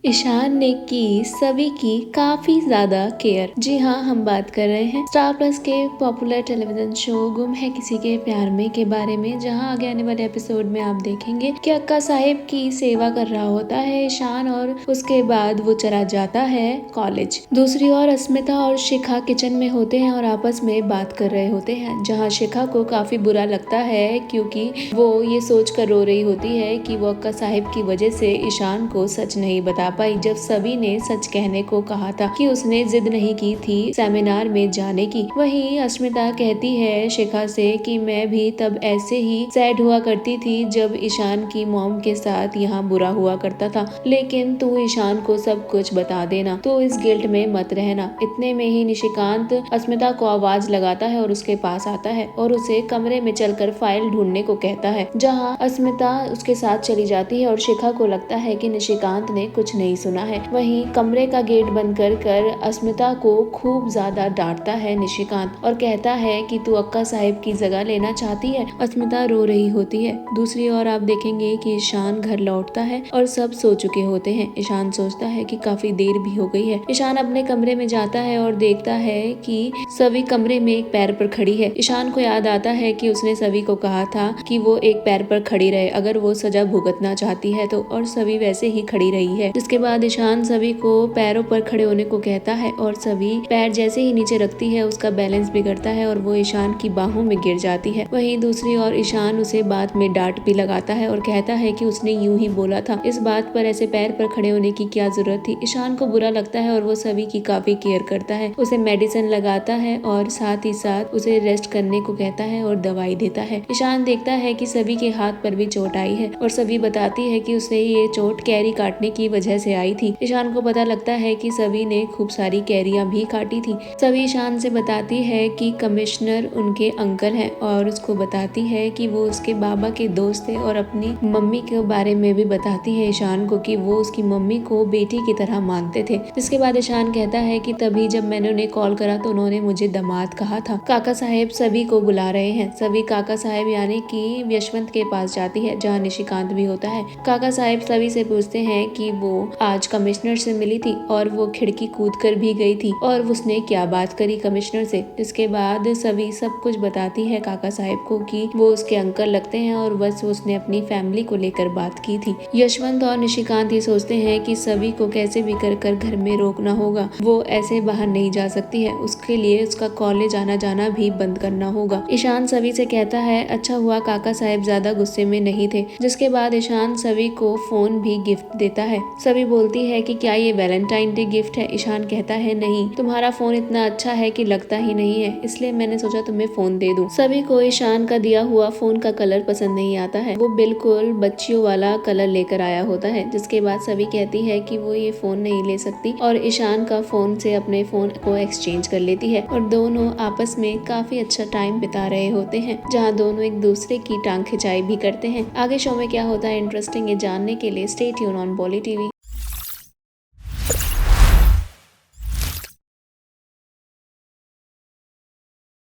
ईशान ने की सभी की काफी ज्यादा केयर। जी हाँ, हम बात कर रहे हैं स्टार प्लस के पॉपुलर टेलीविजन शो गुम है किसी के प्यार में के बारे में, जहाँ आगे आने वाले एपिसोड में आप देखेंगे कि अक्का साहिब की सेवा कर रहा होता है ईशान और उसके बाद वो चला जाता है कॉलेज। दूसरी ओर अस्मिता और शिखा किचन में होते हैं और आपस में बात कर रहे होते हैं, जहाँ शिखा को काफी बुरा लगता है क्योंकि वो ये सोच कर रो रही होती है कि वो अक्का साहिब की वजह से ईशान को सच नहीं बता पाई, जब सभी ने सच कहने को कहा था कि उसने जिद नहीं की थी सेमिनार में जाने की। वहीं अस्मिता कहती है शिखा से कि मैं भी तब ऐसे ही सैड हुआ करती थी जब ईशान की मॉम के साथ यहाँ बुरा हुआ करता था, लेकिन तू ईशान को सब कुछ बता देना, तो इस गिल्ट में मत रहना। इतने में ही निशिकांत अस्मिता को आवाज लगाता है और उसके पास आता है और उसे कमरे में चलकर फाइल ढूंढने को कहता है, जहाँ अस्मिता उसके साथ चली जाती है और शिखा को लगता है कि निशिकांत ने कुछ नहीं सुना है। वहीं कमरे का गेट बंद कर अस्मिता को खूब ज्यादा डांटता है निशिकांत और कहता है कि तू अक्का साहिब की जगह लेना चाहती है। अस्मिता रो रही होती है। दूसरी ओर आप देखेंगे कि ईशान घर लौटता है और सब सो चुके होते हैं। ईशान सोचता है कि काफी देर भी हो गई है। ईशान अपने कमरे में जाता है और देखता है कि सभी कमरे में एक पैर पर खड़ी है। ईशान को याद आता है कि उसने सभी को कहा था कि वो एक पैर पर खड़ी रहे अगर वो सजा भुगतना चाहती है तो, और सभी वैसे ही खड़ी रही है। जिसके बाद ईशान सभी को पैरों पर खड़े होने को कहता है और सभी पैर जैसे ही नीचे रखती है उसका बैलेंस बिगड़ता है और वो ईशान की बाहों में गिर जाती है। वहीं दूसरी ओर ईशान उसे बाद में डांट भी लगाता है और कहता है कि उसने यूं ही बोला था, इस बात पर ऐसे पैर पर खड़े होने की क्या जरूरत थी। ईशान को बुरा लगता है और वो सभी की काफी केयर करता है, उसे मेडिसिन लगाता है और साथ ही साथ उसे रेस्ट करने को कहता है और दवाई देता है। ईशान देखता है कि सभी के हाथ पर भी चोट आई है और सभी बताती है कि उसे ये चोट कैरी काटने की वजह से आई थी। ईशान को पता लगता है कि सभी ने खूब सारी कैरियां भी काटी थी। सभी ईशान से बताती है कि कमिश्नर उनके अंकल हैं और उसको बताती है कि वो उसके बाबा के दोस्त थे और अपनी मम्मी के बारे में भी बताती है ईशान को कि वो उसकी मम्मी को बेटी की तरह मानते थे। जिसके बाद ईशान कहता है कि तभी जब मैंने उन्हें कॉल करा तो उन्होंने मुझे दामाद कहा था। काका साहेब सभी को बुला रहे हैं। सभी काका साहेब यानी कि यशवंत के पास जाती है, जहाँ निशिकांत भी होता है। काका साहेब सभी से पूछते हैं कि वो आज कमिश्नर से मिली थी और वो खिड़की कूद कर भी गई थी और उसने क्या बात करी कमिश्नर से। इसके बाद सभी सब कुछ बताती है काका साहेब को कि वो उसके अंकल लगते हैं और बस उसने अपनी फैमिली को लेकर बात की थी। यशवंत और निशिकांत ही सोचते हैं कि सभी को कैसे भी कर घर में रोकना होगा, वो ऐसे बाहर नहीं जा सकती है, उसके लिए उसका कॉलेज आना जाना भी बंद करना होगा। ईशान सभी से कहता है अच्छा हुआ काका साहेब ज्यादा गुस्से में नहीं थे। जिसके बाद ईशान सभी को फोन भी गिफ्ट देता है। सभी बोलती है कि क्या ये वैलेंटाइन डे गिफ्ट है। ईशान कहता है नहीं, तुम्हारा फोन इतना अच्छा है कि लगता ही नहीं है, इसलिए मैंने सोचा तुम्हें फोन दे दूं। सभी को ईशान का दिया हुआ फोन का कलर पसंद नहीं आता है, वो बिल्कुल बच्चियों वाला कलर लेकर आया होता है। जिसके बाद सभी कहती है कि वो ये फोन नहीं ले सकती और ईशान का फोन से अपने फोन को एक्सचेंज कर लेती है और दोनों आपस में काफी अच्छा टाइम बिता रहे होते हैं, जहाँ दोनों एक दूसरे की टांग खिंचाई भी करते हैं। आगे शो में क्या होता है इंटरेस्टिंग ये जानने के लिए stay tune on volley TV.